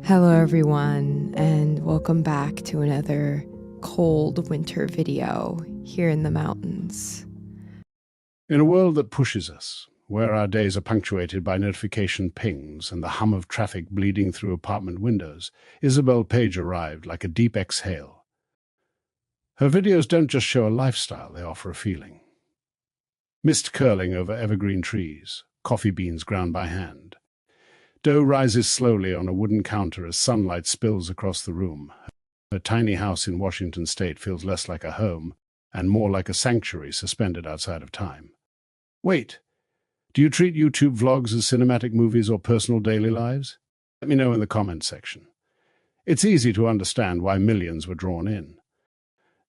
Hello everyone, and welcome back to another cold winter video here in the mountains. In a world that pushes us, where our days are punctuated by notification pings and the hum of traffic bleeding through apartment windows, Isabel Paige arrived like a deep exhale. Her videos don't just show a lifestyle, they offer a feeling. Mist curling over evergreen trees, coffee beans ground by hand. Dough rises slowly on a wooden counter as sunlight spills across the room. Her tiny house in Washington state feels less like a home and more like a sanctuary suspended outside of time. Wait, do you treat YouTube vlogs as cinematic movies or personal daily lives? Let me know in the comments section. It's easy to understand why millions were drawn in.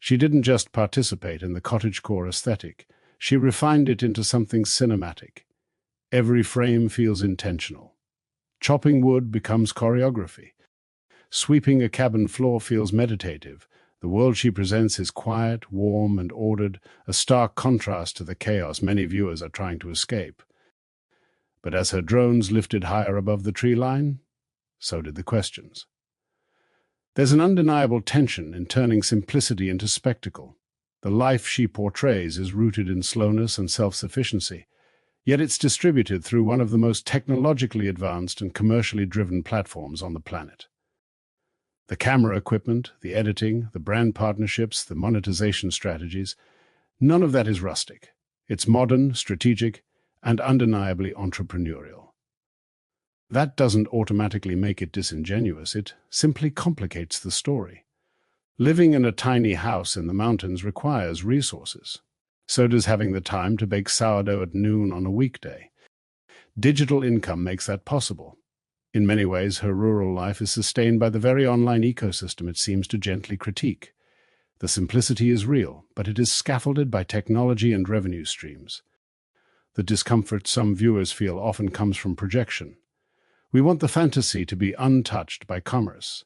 She didn't just participate in the cottagecore aesthetic, she refined it into something cinematic. Every frame feels intentional. Chopping wood becomes choreography. Sweeping a cabin floor feels meditative. The world she presents is quiet, warm, and ordered, a stark contrast to the chaos many viewers are trying to escape. But as her drones lifted higher above the tree line, so did the questions. There's an undeniable tension in turning simplicity into spectacle. The life she portrays is rooted in slowness and self-sufficiency, yet it's distributed through one of the most technologically advanced and commercially driven platforms on the planet. The camera equipment, the editing, the brand partnerships, the monetization strategies, none of that is rustic. It's modern, strategic, and undeniably entrepreneurial. That doesn't automatically make it disingenuous, it simply complicates the story. Living in a tiny house in the mountains requires resources. So does having the time to bake sourdough at noon on a weekday. Digital income makes that possible. In many ways, her rural life is sustained by the very online ecosystem it seems to gently critique. The simplicity is real, but it is scaffolded by technology and revenue streams. The discomfort some viewers feel often comes from projection. We want the fantasy to be untouched by commerce.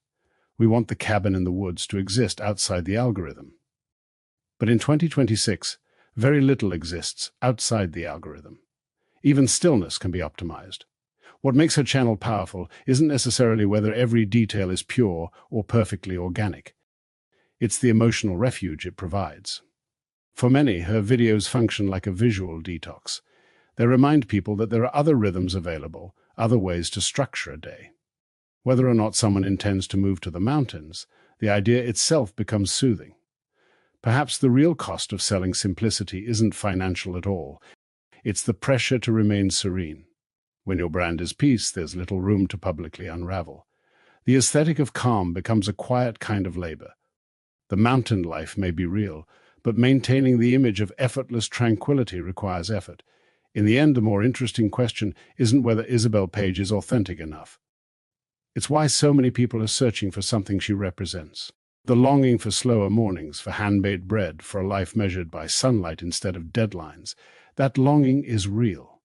We want the cabin in the woods to exist outside the algorithm. But in 2026, very little exists outside the algorithm. Even stillness can be optimized. What makes her channel powerful isn't necessarily whether every detail is pure or perfectly organic. It's the emotional refuge it provides. For many, her videos function like a visual detox. They remind people that there are other rhythms available, other ways to structure a day. Whether or not someone intends to move to the mountains, the idea itself becomes soothing. Perhaps the real cost of selling simplicity isn't financial at all. It's the pressure to remain serene. When your brand is peace, there's little room to publicly unravel. The aesthetic of calm becomes a quiet kind of labor. The mountain life may be real, but maintaining the image of effortless tranquility requires effort. In the end, the more interesting question isn't whether Isabel Paige is authentic enough. It's why so many people are searching for something she represents. The longing for slower mornings, for hand-baked bread, for a life measured by sunlight instead of deadlines. That longing is real.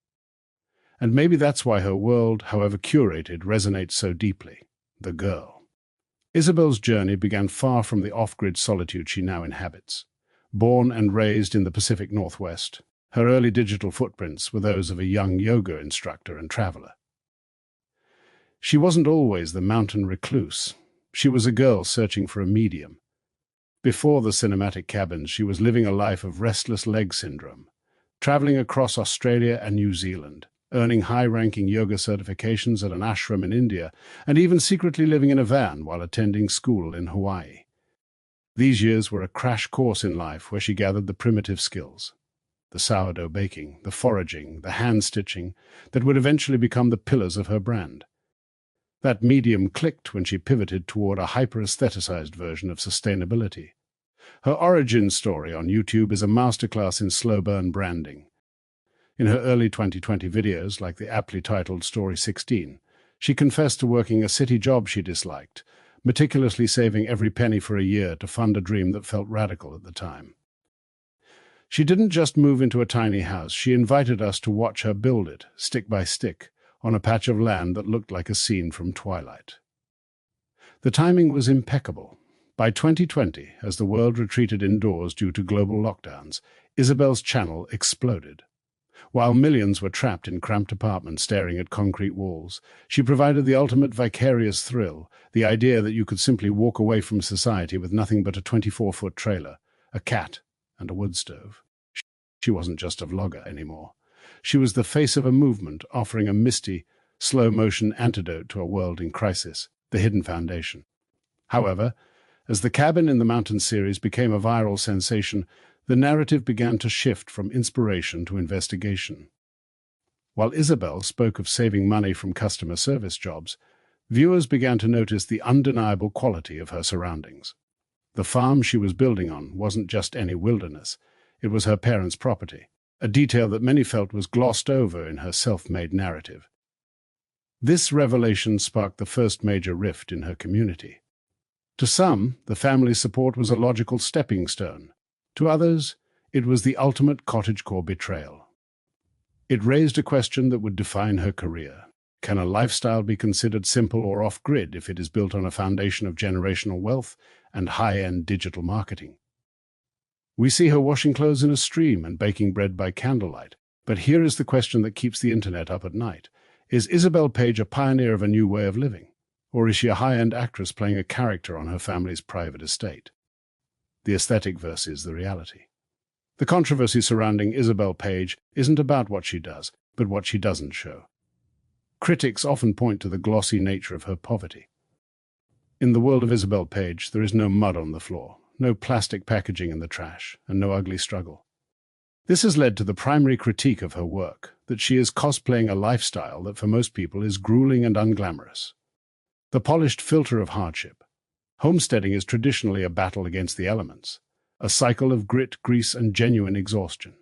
And maybe that's why her world, however curated, resonates so deeply. The girl. Isabel's journey began far from the off-grid solitude she now inhabits. Born and raised in the Pacific Northwest, her early digital footprints were those of a young yoga instructor and traveler. She wasn't always the mountain recluse. She was a girl searching for a medium. Before the cinematic cabins, she was living a life of restless leg syndrome, traveling across Australia and New Zealand, earning high-ranking yoga certifications at an ashram in India, and even secretly living in a van while attending school in Hawaii. These years were a crash course in life where she gathered the primitive skills. The sourdough baking, the foraging, the hand-stitching, that would eventually become the pillars of her brand. That medium clicked when she pivoted toward a hyper-aestheticized version of sustainability. Her origin story on YouTube is a masterclass in slow-burn branding. In her early 2020 videos, like the aptly titled Story 16, she confessed to working a city job she disliked, meticulously saving every penny for a year to fund a dream that felt radical at the time. She didn't just move into a tiny house, she invited us to watch her build it, stick by stick, on a patch of land that looked like a scene from Twilight. The timing was impeccable. By 2020, as the world retreated indoors due to global lockdowns, Isabel's channel exploded. While millions were trapped in cramped apartments staring at concrete walls, she provided the ultimate vicarious thrill, the idea that you could simply walk away from society with nothing but a 24-foot trailer, a cat, and a wood stove. She wasn't just a vlogger anymore. She was the face of a movement offering a misty, slow-motion antidote to a world in crisis, the Hidden Foundation. However, as the Cabin in the Mountains series became a viral sensation, the narrative began to shift from inspiration to investigation. While Isabel spoke of saving money from customer service jobs, viewers began to notice the undeniable quality of her surroundings. The farm she was building on wasn't just any wilderness, it was her parents' property, a detail that many felt was glossed over in her self-made narrative. This revelation sparked the first major rift in her community. To some, the family's support was a logical stepping stone. To others, it was the ultimate cottagecore betrayal. It raised a question that would define her career. Can a lifestyle be considered simple or off-grid if it is built on a foundation of generational wealth and high-end digital marketing? We see her washing clothes in a stream and baking bread by candlelight. But here is the question that keeps the internet up at night. Is Isabel Paige a pioneer of a new way of living? Or is she a high-end actress playing a character on her family's private estate? The aesthetic versus the reality. The controversy surrounding Isabel Paige isn't about what she does, but what she doesn't show. Critics often point to the glossy nature of her poverty. In the world of Isabel Paige, there is no mud on the floor, no plastic packaging in the trash, and no ugly struggle. This has led to the primary critique of her work, that she is cosplaying a lifestyle that for most people is grueling and unglamorous. The polished filter of hardship. Homesteading is traditionally a battle against the elements, a cycle of grit, grease, and genuine exhaustion.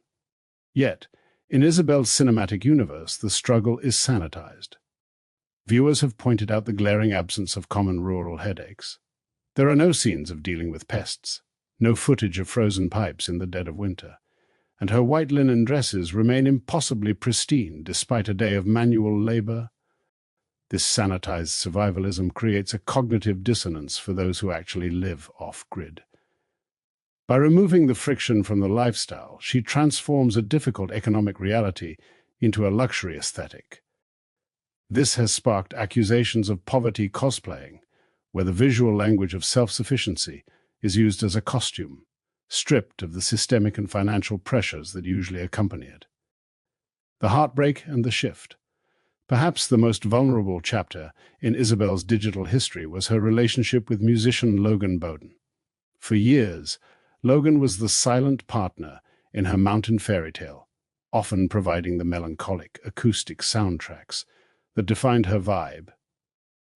Yet, in Isabel's cinematic universe, the struggle is sanitized. Viewers have pointed out the glaring absence of common rural headaches. There are no scenes of dealing with pests, no footage of frozen pipes in the dead of winter, and her white linen dresses remain impossibly pristine despite a day of manual labor. This sanitized survivalism creates a cognitive dissonance for those who actually live off-grid. By removing the friction from the lifestyle, she transforms a difficult economic reality into a luxury aesthetic. This has sparked accusations of poverty cosplaying, where the visual language of self-sufficiency is used as a costume, stripped of the systemic and financial pressures that usually accompany it. The heartbreak and the shift. Perhaps the most vulnerable chapter in Isabel's digital history was her relationship with musician Logan Bowden. For years, Logan was the silent partner in her mountain fairy tale, often providing the melancholic, acoustic soundtracks that defined her vibe.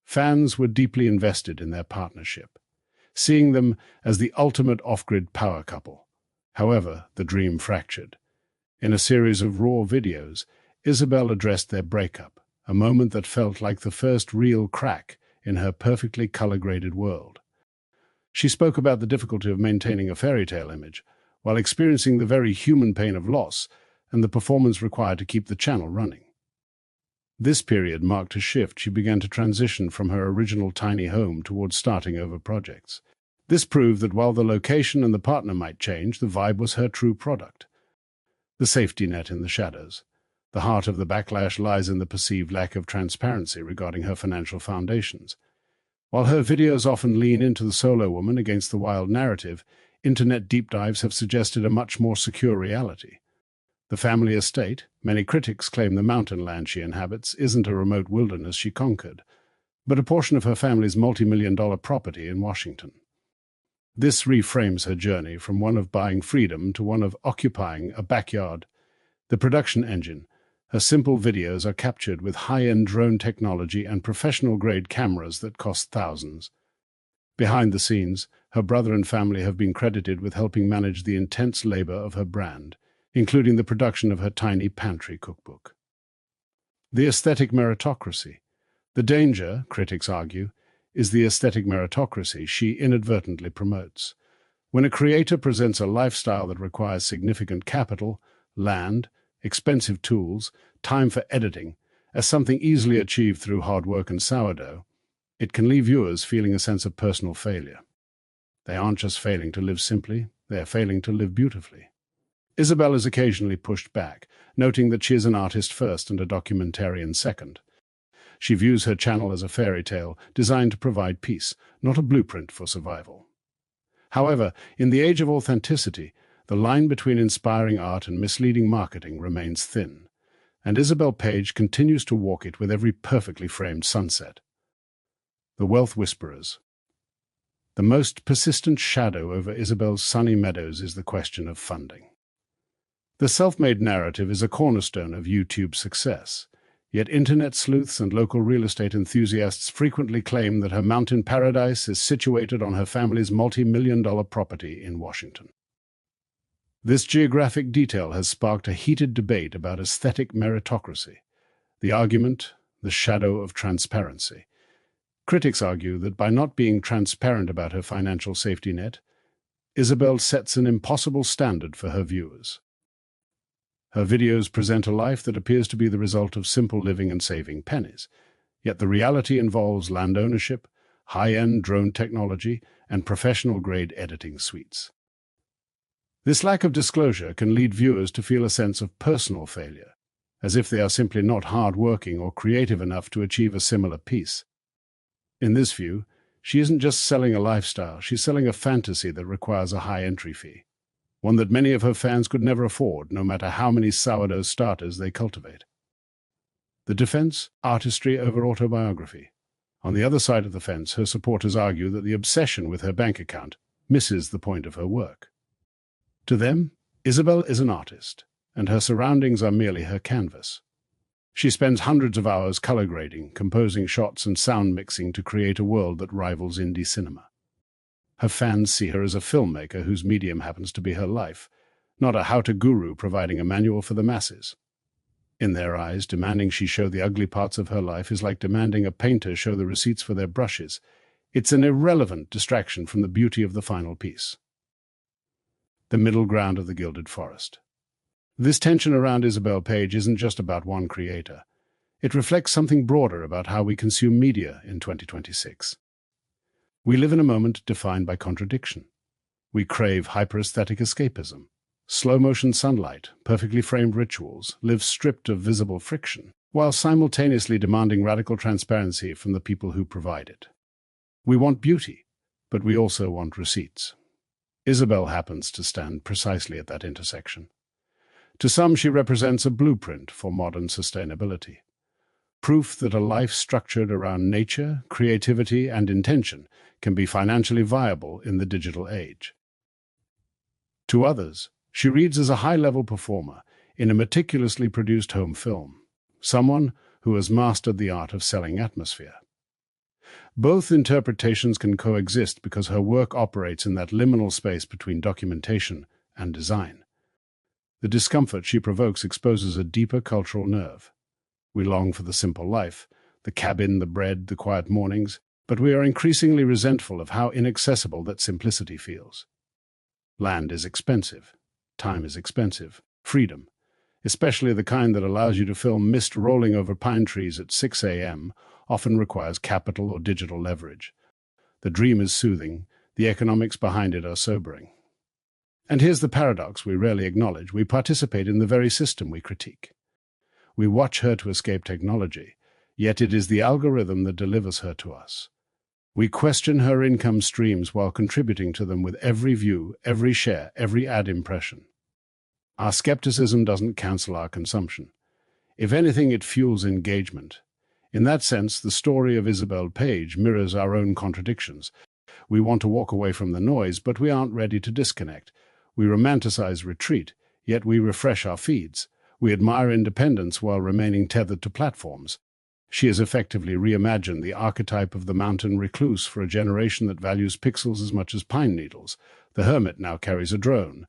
Fans were deeply invested in their partnership, seeing them as the ultimate off-grid power couple. However, the dream fractured. In a series of raw videos, Isabel addressed their breakup, a moment that felt like the first real crack in her perfectly color-graded world. She spoke about the difficulty of maintaining a fairy tale image, while experiencing the very human pain of loss and the performance required to keep the channel running. This period marked a shift. She began to transition from her original tiny home towards starting over projects. This proved that while the location and the partner might change, the vibe was her true product. The safety net in the shadows. The heart of the backlash lies in the perceived lack of transparency regarding her financial foundations. While her videos often lean into the solo woman against the wild narrative, internet deep dives have suggested a much more secure reality. The family estate, many critics claim the mountain land she inhabits, isn't a remote wilderness she conquered, but a portion of her family's multi-million-dollar property in Washington. This reframes her journey from one of buying freedom to one of occupying a backyard. The production engine. Her simple videos are captured with high-end drone technology and professional-grade cameras that cost thousands. Behind the scenes, her brother and family have been credited with helping manage the intense labor of her brand, including the production of her tiny pantry cookbook. The aesthetic meritocracy. The danger, critics argue, is the aesthetic meritocracy she inadvertently promotes. When a creator presents a lifestyle that requires significant capital, land, expensive tools, time for editing, as something easily achieved through hard work and sourdough, it can leave viewers feeling a sense of personal failure. They aren't just failing to live simply, they are failing to live beautifully. Isabel is occasionally pushed back, noting that she is an artist first and a documentarian second. She views her channel as a fairy tale designed to provide peace, not a blueprint for survival. However, in the age of authenticity, the line between inspiring art and misleading marketing remains thin, and Isabel Paige continues to walk it with every perfectly framed sunset. The Wealth Whisperers. The most persistent shadow over Isabel's sunny meadows is the question of funding. The self-made narrative is a cornerstone of YouTube's success, yet internet sleuths and local real estate enthusiasts frequently claim that her mountain paradise is situated on her family's multi-million-dollar property in Washington. This geographic detail has sparked a heated debate about aesthetic meritocracy, the argument, the shadow of transparency. Critics argue that by not being transparent about her financial safety net, Isabel sets an impossible standard for her viewers. Her videos present a life that appears to be the result of simple living and saving pennies, yet the reality involves land ownership, high-end drone technology, and professional-grade editing suites. This lack of disclosure can lead viewers to feel a sense of personal failure, as if they are simply not hard-working or creative enough to achieve a similar peace. In this view, she isn't just selling a lifestyle, she's selling a fantasy that requires a high entry fee, one that many of her fans could never afford, no matter how many sourdough starters they cultivate. The defense: artistry over autobiography. On the other side of the fence, her supporters argue that the obsession with her bank account misses the point of her work. To them, Isabel is an artist, and her surroundings are merely her canvas. She spends hundreds of hours color grading, composing shots and sound mixing to create a world that rivals indie cinema. Her fans see her as a filmmaker whose medium happens to be her life, not a how-to guru providing a manual for the masses. In their eyes, demanding she show the ugly parts of her life is like demanding a painter show the receipts for their brushes. It's an irrelevant distraction from the beauty of the final piece. The middle ground of the Gilded Forest. This tension around Isabel Paige isn't just about one creator. It reflects something broader about how we consume media in 2026. We live in a moment defined by contradiction. We crave hyper-aesthetic escapism, slow-motion sunlight, perfectly framed rituals, live stripped of visible friction, while simultaneously demanding radical transparency from the people who provide it. We want beauty, but we also want receipts. Isabel happens to stand precisely at that intersection. To some, she represents a blueprint for modern sustainability. Proof that a life structured around nature, creativity, and intention can be financially viable in the digital age. To others, she reads as a high-level performer in a meticulously produced home film, someone who has mastered the art of selling atmosphere. Both interpretations can coexist because her work operates in that liminal space between documentation and design. The discomfort she provokes exposes a deeper cultural nerve. We long for the simple life, the cabin, the bread, the quiet mornings, but we are increasingly resentful of how inaccessible that simplicity feels. Land is expensive. Time is expensive. Freedom, especially the kind that allows you to film mist rolling over pine trees at 6 a.m., often requires capital or digital leverage. The dream is soothing, the economics behind it are sobering. And here's the paradox we rarely acknowledge: we participate in the very system we critique. We watch her to escape technology, yet it is the algorithm that delivers her to us. We question her income streams while contributing to them with every view, every share, every ad impression. Our skepticism doesn't cancel our consumption. If anything, it fuels engagement. In that sense, the story of Isabel Paige mirrors our own contradictions. We want to walk away from the noise, but we aren't ready to disconnect. We romanticize retreat, yet we refresh our feeds. We admire independence while remaining tethered to platforms. She has effectively reimagined the archetype of the mountain recluse for a generation that values pixels as much as pine needles. The hermit now carries a drone.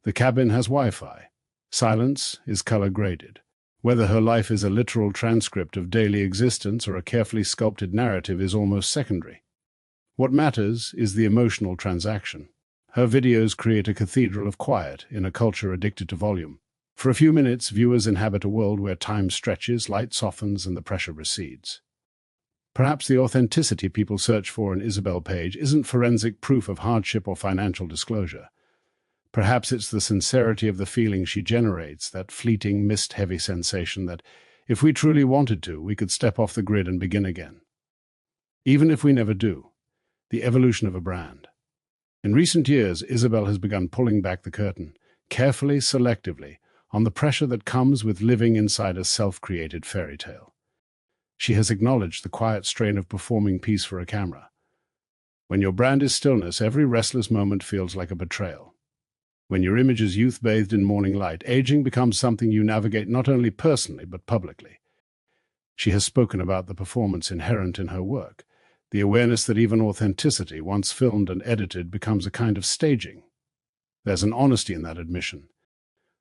The cabin has Wi-Fi. Silence is color-graded. Whether her life is a literal transcript of daily existence or a carefully sculpted narrative is almost secondary. What matters is the emotional transaction. Her videos create a cathedral of quiet in a culture addicted to volume. For a few minutes, viewers inhabit a world where time stretches, light softens, and the pressure recedes. Perhaps the authenticity people search for in Isabel Paige isn't forensic proof of hardship or financial disclosure. Perhaps it's the sincerity of the feeling she generates, that fleeting, mist-heavy sensation that, if we truly wanted to, we could step off the grid and begin again. Even if we never do, the evolution of a brand. In recent years, Isabel has begun pulling back the curtain, carefully, selectively, on the pressure that comes with living inside a self-created fairy tale. She has acknowledged the quiet strain of performing peace for a camera. When your brand is stillness, every restless moment feels like a betrayal. When your image is youth bathed in morning light, aging becomes something you navigate not only personally but publicly. She has spoken about the performance inherent in her work, the awareness that even authenticity, once filmed and edited, becomes a kind of staging. There's an honesty in that admission.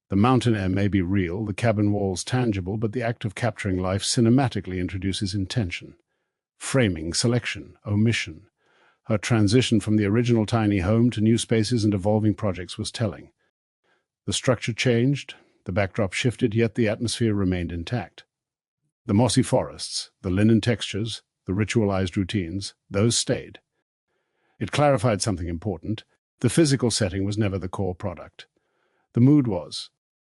The mountain air may be real, the cabin walls tangible, but the act of capturing life cinematically introduces intention, framing, selection, omission. Her transition from the original tiny home to new spaces and evolving projects was telling. The structure changed, the backdrop shifted, yet the atmosphere remained intact. The mossy forests, the linen textures, the ritualized routines, those stayed. It clarified something important. The physical setting was never the core product. The mood was.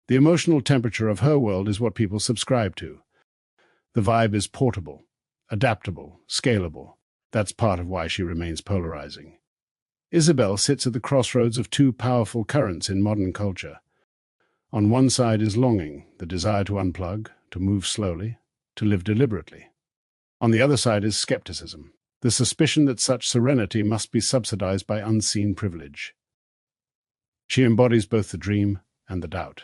The emotional temperature of her world is what people subscribe to. The vibe is portable, adaptable, scalable. That's part of why she remains polarizing. Isabel sits at the crossroads of two powerful currents in modern culture. On one side is longing, the desire to unplug, to move slowly, to live deliberately. On the other side is skepticism, the suspicion that such serenity must be subsidized by unseen privilege. She embodies both the dream and the doubt.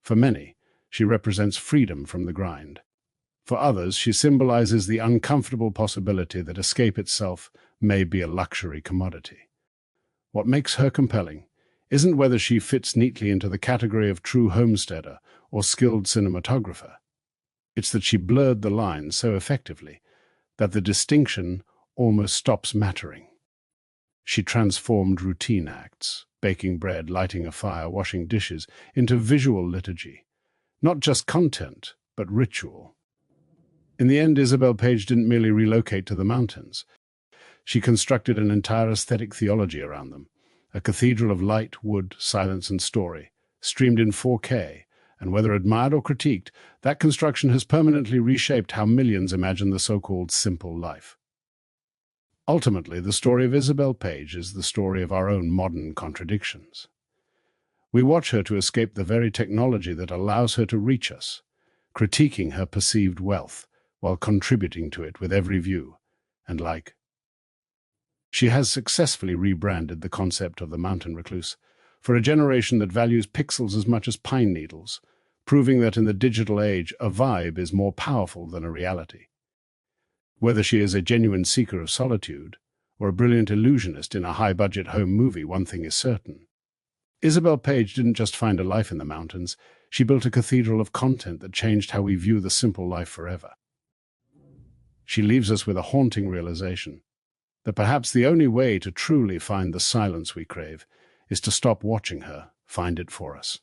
For many, she represents freedom from the grind. For others, she symbolizes the uncomfortable possibility that escape itself may be a luxury commodity. What makes her compelling isn't whether she fits neatly into the category of true homesteader or skilled cinematographer. It's that she blurred the lines so effectively that the distinction almost stops mattering. She transformed routine acts, baking bread, lighting a fire, washing dishes, into visual liturgy. Not just content, but ritual. In the end, Isabel Paige didn't merely relocate to the mountains. She constructed an entire aesthetic theology around them, a cathedral of light, wood, silence, and story, streamed in 4K, and whether admired or critiqued, that construction has permanently reshaped how millions imagine the so-called simple life. Ultimately, the story of Isabel Paige is the story of our own modern contradictions. We watch her to escape the very technology that allows her to reach us, critiquing her perceived wealth while contributing to it with every view and like. She has successfully rebranded the concept of the mountain recluse for a generation that values pixels as much as pine needles, proving that in the digital age, a vibe is more powerful than a reality. Whether she is a genuine seeker of solitude or a brilliant illusionist in a high-budget home movie, one thing is certain. Isabel Paige didn't just find a life in the mountains, she built a cathedral of content that changed how we view the simple life forever. She leaves us with a haunting realization that perhaps the only way to truly find the silence we crave is to stop watching her find it for us.